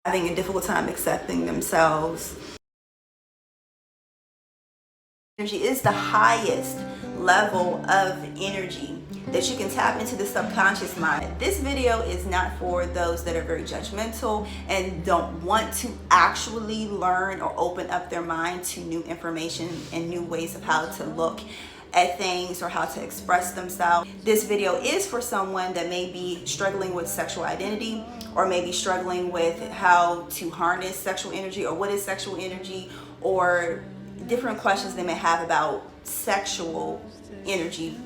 having a difficult time accepting themselves. Energy is the highest level of energy that you can tap into the subconscious mind. This video is not for those that are very judgmental and don't want to actually learn or open up their mind to new information and new ways of how to look at things or how to express themselves. This video is for someone that may be struggling with sexual identity, or maybe struggling with how to harness sexual energy, or what is sexual energy, or different questions they may have about sexual energy,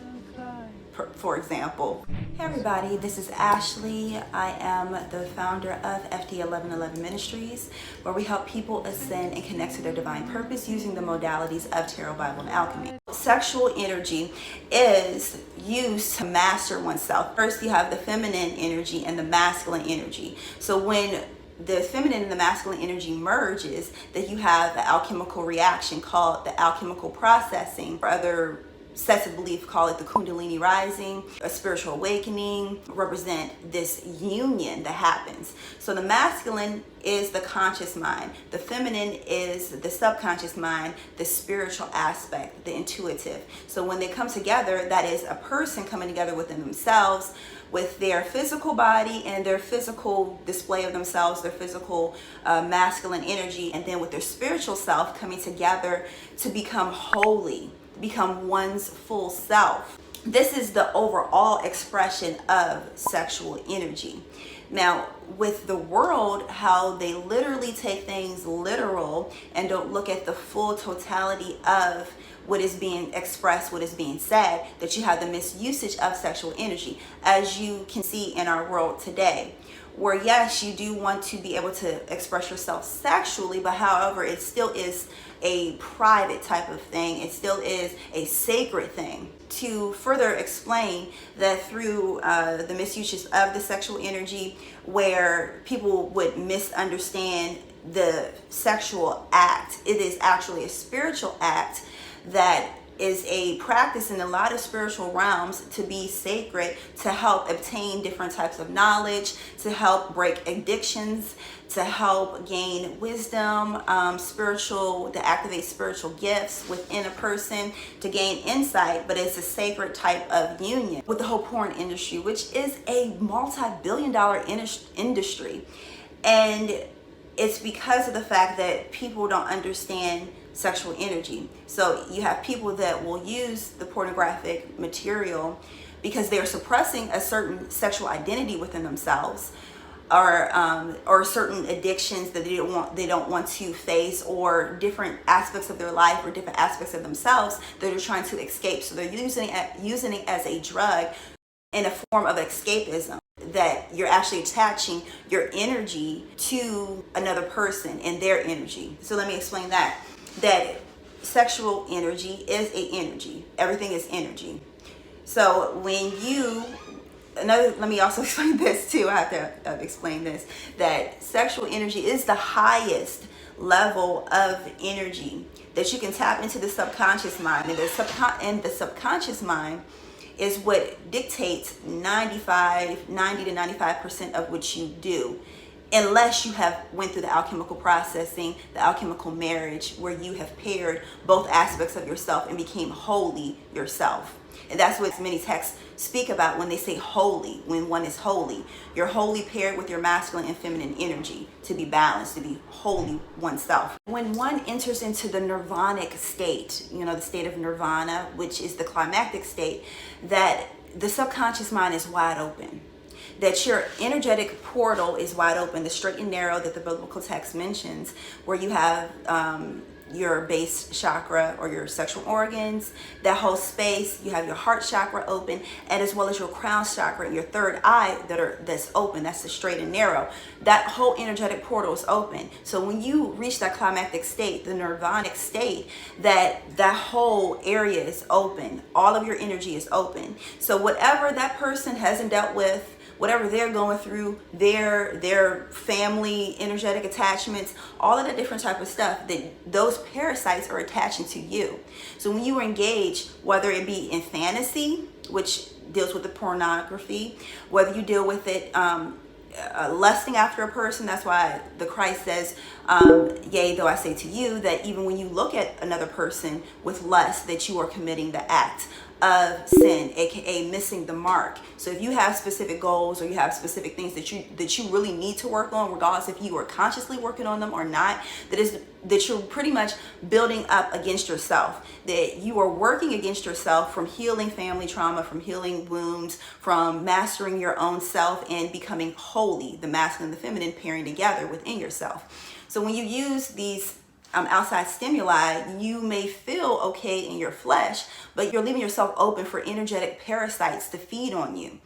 for example. Hey everybody, this is Ashley. I am the founder of FD1111 Ministries, where we help people ascend and connect to their divine purpose using the modalities of tarot, Bible, and alchemy. Sexual energy is used to master oneself. First, you have the feminine energy and the masculine energy. So when the feminine and the masculine energy merges, that you have an alchemical reaction called the alchemical processing. For other sets of belief, call it the Kundalini rising, a spiritual awakening, represent this union that happens. So the masculine is the conscious mind, the feminine is the subconscious mind, the spiritual aspect, the intuitive. So when they come together, that is a person coming together within themselves, with their physical body and their physical display of themselves, their physical masculine energy, and then with their spiritual self coming together to become holy, become one's full self. This is the overall expression of sexual energy. Now, with the world, how they literally take things literal and don't look at the full totality of what is being expressed, what is being said, that you have the misusage of sexual energy, as you can see in our world today, where yes, you do want to be able to express yourself sexually, but however, it still is a private type of thing. It still is a sacred thing. To further explain that through the misuse of the sexual energy, where people would misunderstand the sexual act, it is actually a spiritual act that is a practice in a lot of spiritual realms to be sacred, to help obtain different types of knowledge, to help break addictions, to help gain wisdom, to activate spiritual gifts within a person, to gain insight. But it's a sacred type of union with the whole porn industry, which is a multi-billion-dollar industry. And it's because of the fact that people don't understand sexual energy. So you have people that will use the pornographic material because they're suppressing a certain sexual identity within themselves, or certain addictions that they don't want to face, or different aspects of their life or different aspects of themselves that they're trying to escape. So they're using it as a drug in a form of escapism, that you're actually attaching your energy to another person and their energy. So let me explain that sexual energy is a energy. Everything is energy. So when let me also explain this too. I have to explain this, that sexual energy is the highest level of energy that you can tap into the subconscious mind. And the subconscious mind is what dictates 90 to 95% of what you do, unless you have went through the alchemical processing, the alchemical marriage, where you have paired both aspects of yourself and became wholly yourself. And that's what many texts speak about when they say holy. When one is holy, you're wholly paired with your masculine and feminine energy to be balanced, to be wholly oneself. When one enters into the nirvanic state, the state of nirvana, which is the climactic state, that the subconscious mind is wide open, that your energetic portal is wide open, the straight and narrow that the biblical text mentions, where you have your base chakra or your sexual organs, that whole space. You have your heart chakra open, and as well as your crown chakra and your third eye that's open. That's the straight and narrow. That whole energetic portal is open. So when you reach that climactic state, the nirvanic state, that whole area is open. All of your energy is open. So whatever that person hasn't dealt with, whatever they're going through, their family, energetic attachments, all of the different type of stuff, that those parasites are attaching to you. So when you are engaged, whether it be in fantasy, which deals with the pornography, whether you deal with it lusting after a person. That's why the Christ says, yea, though I say to you, that even when you look at another person with lust, that you are committing the act of sin, aka missing the mark. So if you have specific goals, or you have specific things that you really need to work on, regardless if you are consciously working on them or not, that you're pretty much building up against yourself, that you are working against yourself, from healing family trauma, from healing wounds, from mastering your own self and becoming holy, the masculine and the feminine pairing together within yourself. So when you use these outside stimuli, you may feel okay in your flesh, but you're leaving yourself open for energetic parasites to feed on you.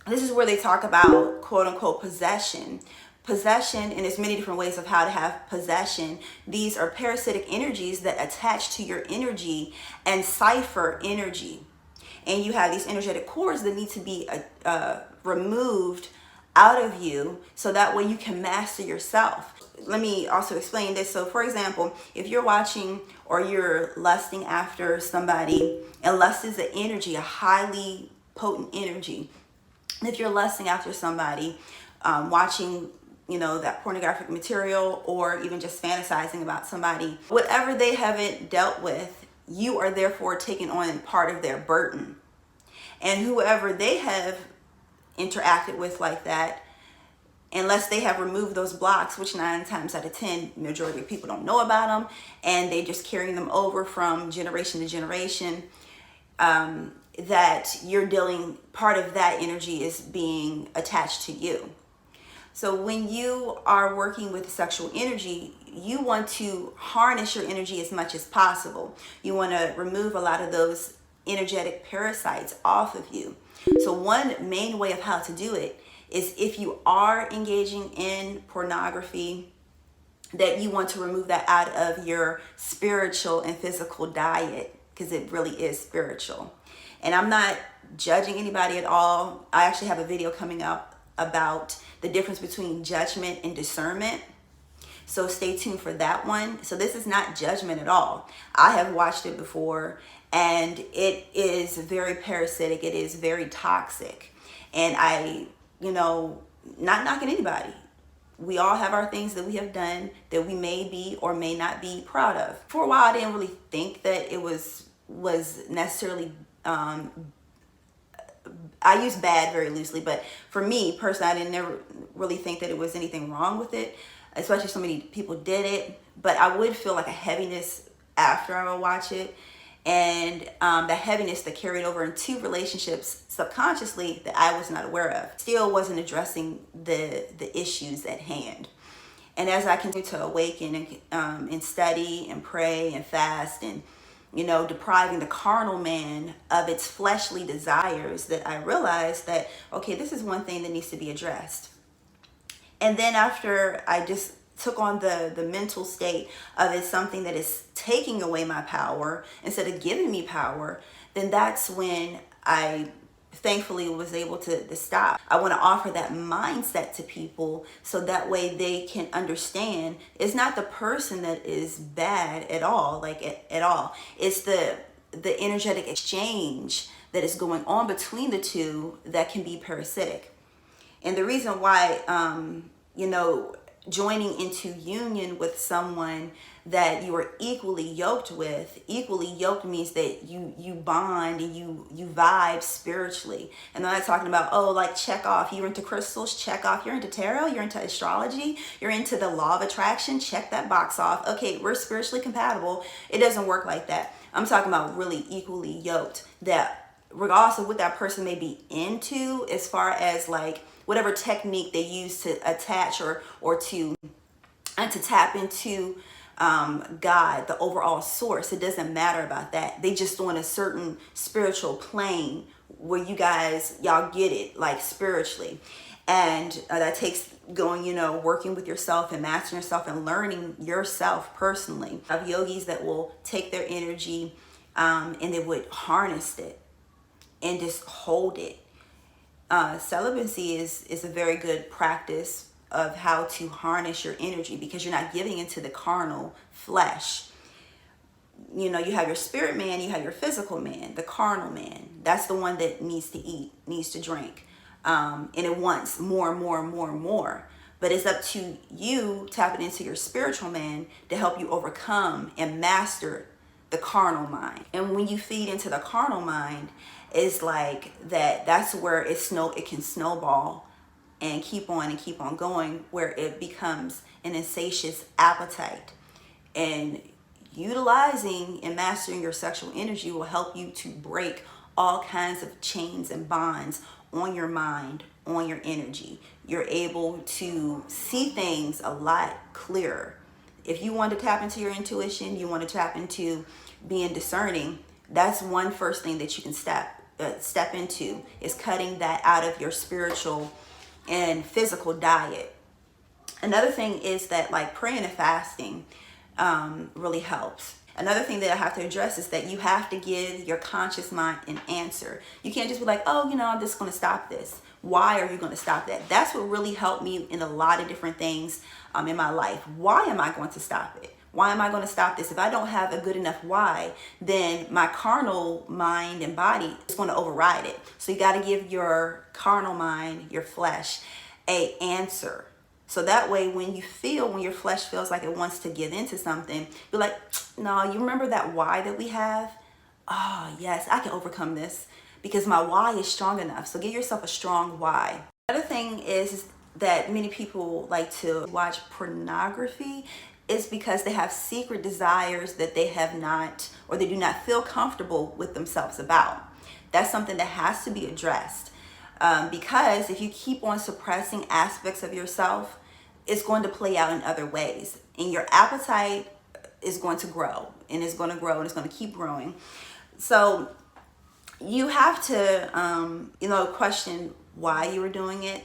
This is where they talk about quote unquote possession. Possession, and there's many different ways of how to have possession. These are parasitic energies that attach to your energy and cipher energy. And you have these energetic cords that need to be removed out of you, so that way you can master yourself. Let me also explain this. So for example, if you're watching or you're lusting after somebody, and lust is an energy, a highly potent energy. If you're lusting after somebody, watching, that pornographic material, or even just fantasizing about somebody, whatever they haven't dealt with, you are therefore taking on part of their burden. And whoever they have interacted with like that, unless they have removed those blocks, which 9 times out of 10, majority of people don't know about them, and they just carrying them over from generation to generation, that you're dealing, part of that energy is being attached to you. So when you are working with sexual energy, you want to harness your energy as much as possible. You want to remove a lot of those energetic parasites off of you. So one main way of how to do it is, if you are engaging in pornography, that you want to remove that out of your spiritual and physical diet, because it really is spiritual. And I'm not judging anybody at all. I actually have a video coming up about the difference between judgment and discernment. So stay tuned for that one. So this is not judgment at all. I have watched it before, and it is very parasitic. It is very toxic. And not knocking anybody. We all have our things that we have done that we may be or may not be proud of. For a while, I didn't really think that it was necessarily, I use bad very loosely, but for me personally, I didn't never really think that it was anything wrong with it, especially if so many people did it. But I would feel like a heaviness after I would watch it. And the heaviness that carried over into relationships subconsciously that I was not aware of, still wasn't addressing the issues at hand. And as I continue to awaken and study and pray and fast, and depriving the carnal man of its fleshly desires, that I realized that, okay, this is one thing that needs to be addressed. And then after I just took on the mental state of it's something that is taking away my power instead of giving me power, then that's when I thankfully was able to stop. I want to offer that mindset to people, so that way they can understand it's not the person that is bad at all, at all. It's the energetic exchange that is going on between the two that can be parasitic. And the reason why, joining into union with someone that you are equally yoked with. Equally yoked means that you bond and you vibe spiritually. And I'm not talking about, check off. You're into crystals, check off. You're into tarot, you're into astrology, you're into the law of attraction, check that box off. Okay, we're spiritually compatible. It doesn't work like that. I'm talking about really equally yoked, that regardless of what that person may be into, as far as whatever technique they use to attach or to tap into God, the overall source. It doesn't matter about that. They just on a certain spiritual plane where y'all get it, spiritually. And that takes going, working with yourself and mastering yourself and learning yourself personally. I have yogis that will take their energy and they would harness it and just hold it. Celibacy is a very good practice of how to harness your energy, because you're not giving into the carnal flesh. You have your spirit man, you have your physical man. The carnal man, that's the one that needs to eat, needs to drink. and it wants more and more and more and more. But it's up to you tapping into your spiritual man to help you overcome and master the carnal mind. And when you feed into the carnal mind, it's like that's where it can snowball and keep on going, where it becomes an insatiate appetite. And utilizing and mastering your sexual energy will help you to break all kinds of chains and bonds on your mind, on your energy. You're able to see things a lot clearer. If you want to tap into your intuition, you want to tap into being discerning, that's one first thing that you can step into, is cutting that out of your spiritual and physical diet. Another thing is that, like, praying and fasting really helps. Another thing that I have to address is that you have to give your conscious mind an answer. You can't just be like, oh, I'm just going to stop this. Why are you going to stop that? That's what really helped me in a lot of different things in my life. Why am I going to stop it? Why am I going to stop this? If I don't have a good enough why, then my carnal mind and body is going to override it. So you got to give your carnal mind, your flesh, an answer. So that way, when your flesh feels like it wants to give into something, you're like, no, you remember that why that we have? Oh, yes, I can overcome this because my why is strong enough. So give yourself a strong why. Another thing is that many people like to watch pornography is because they have secret desires that they have not, or they do not feel comfortable with themselves about. That's something that has to be addressed. Because if you keep on suppressing aspects of yourself, it's going to play out in other ways. And your appetite is going to grow, and it's going to grow, and it's going to keep growing. So you have to, question why you were doing it.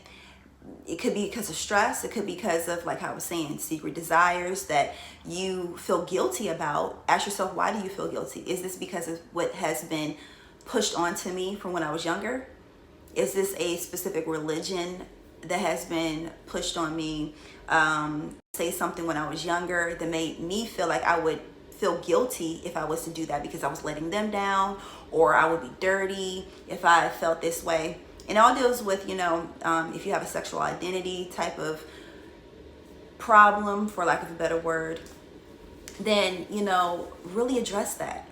It could be because of stress. It could be because of, like I was saying, secret desires that you feel guilty about. Ask yourself, why do you feel guilty? Is this because of what has been pushed onto me from when I was younger? Is this a specific religion that has been pushed on me? Say something when I was younger that made me feel like I would feel guilty if I was to do that because I was letting them down, or I would be dirty if I felt this way. And it all deals with, if you have a sexual identity type of problem, for lack of a better word, then, really address that.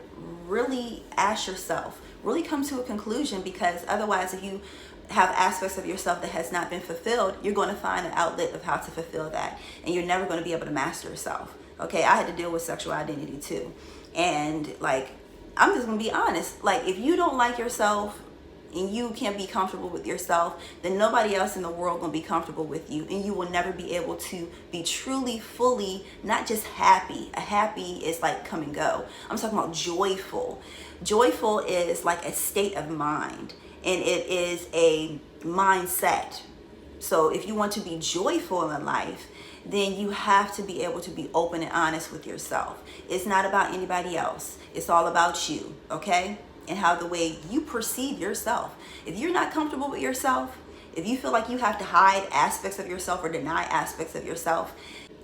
Really ask yourself. Really come to a conclusion, because otherwise, if you have aspects of yourself that has not been fulfilled, you're going to find an outlet of how to fulfill that. And you're never going to be able to master yourself. Okay, I had to deal with sexual identity too. And, I'm just going to be honest. If you don't like yourself, and you can't be comfortable with yourself, then nobody else in the world gonna be comfortable with you, and you will never be able to be truly, fully, not just happy. A happy is like come and go. I'm talking about joyful. Joyful is like a state of mind, and it is a mindset. So if you want to be joyful in life, then you have to be able to be open and honest with yourself. It's not about anybody else. It's all about you, okay? And how the way you perceive yourself. If you're not comfortable with yourself, if you feel like you have to hide aspects of yourself or deny aspects of yourself,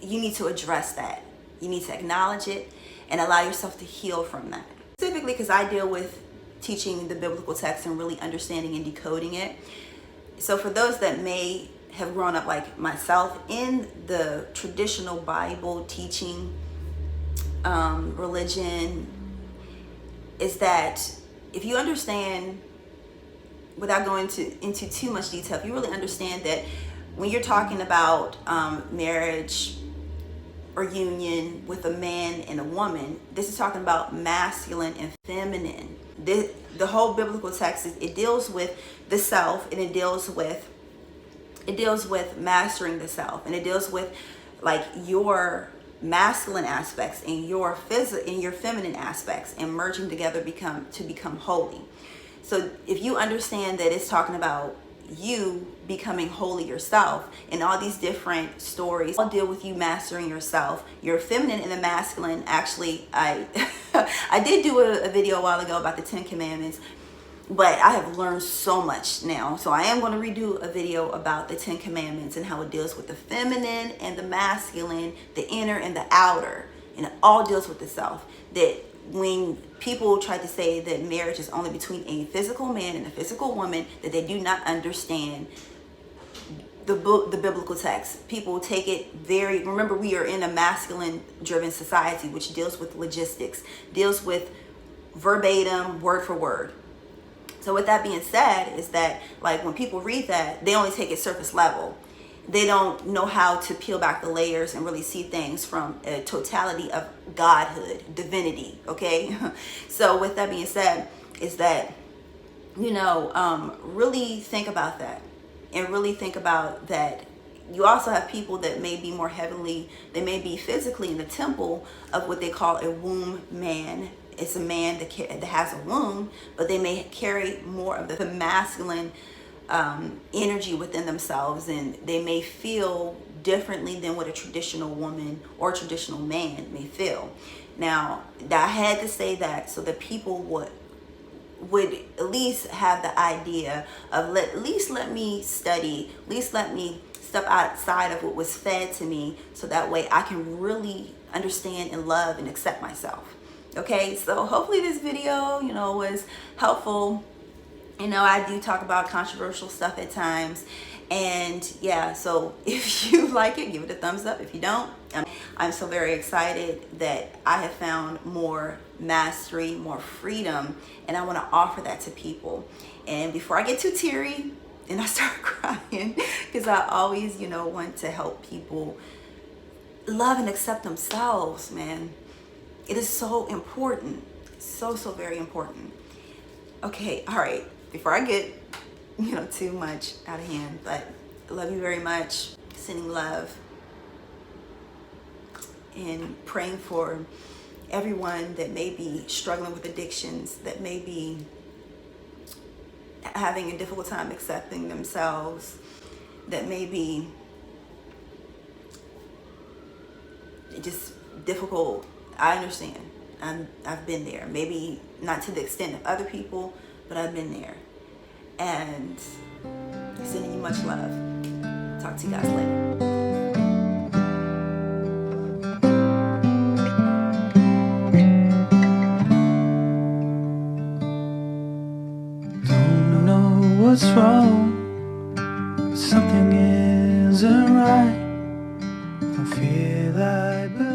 you need to address that. You need to acknowledge it and allow yourself to heal from that. Specifically because I deal with teaching the biblical text and really understanding and decoding it. So for those that may have grown up like myself in the traditional Bible teaching religion, is that if you understand, without going into too much detail, if you really understand that when you're talking about marriage or union with a man and a woman, this is talking about masculine and feminine. The whole biblical text, it deals with the self, and it deals with mastering the self, and it deals with your masculine aspects and your feminine aspects, and merging together to become holy. So if you understand that it's talking about you becoming holy yourself, and all these different stories all deal with you mastering yourself, your feminine and the masculine. Actually, I did do a video a while ago about the 10 Commandments, but I have learned so much now. So I am going to redo a video about the 10 Commandments and how it deals with the feminine and the masculine, the inner and the outer. And it all deals with the self. That when people try to say that marriage is only between a physical man and a physical woman, that they do not understand the biblical text. People take it very, remember, we are in a masculine driven society, which deals with logistics, deals with verbatim, word for word. So with that being said, is that like when people read that, they only take it surface level. They don't know how to peel back the layers and really see things from a totality of godhood, divinity, okay? So with that being said, is that, you know, really think about that, and really think about that. You also have people that may be more heavily, they may be physically in the temple of what they call a womb man. It's a man that has a womb, but they may carry more of the masculine energy within themselves, and they may feel differently than what a traditional woman or a traditional man may feel. Now, I had to say that so that people would at least have the idea of at least let me study, at least let me step outside of what was fed to me, so that way I can really understand and love and accept myself. Okay, so hopefully this video, you know, was helpful. You know, I do talk about controversial stuff at times, and yeah, so if you like it, give it a thumbs up. If you don't, I'm so very excited that I have found more mastery, more freedom, and I want to offer that to people. And before I get too teary and I start crying, because I always, you know, want to help people love and accept themselves, man. It is so important, so very important. Okay, all right, before I get, you know, too much out of hand, but I love you very much. Sending love and praying for everyone that may be struggling with addictions, that may be having a difficult time accepting themselves, that may be just difficult. I understand. I've been there. Maybe not to the extent of other people, but I've been there. And sending you much love. Talk to you guys later. Don't know what's wrong, something isn't right. Don't feel like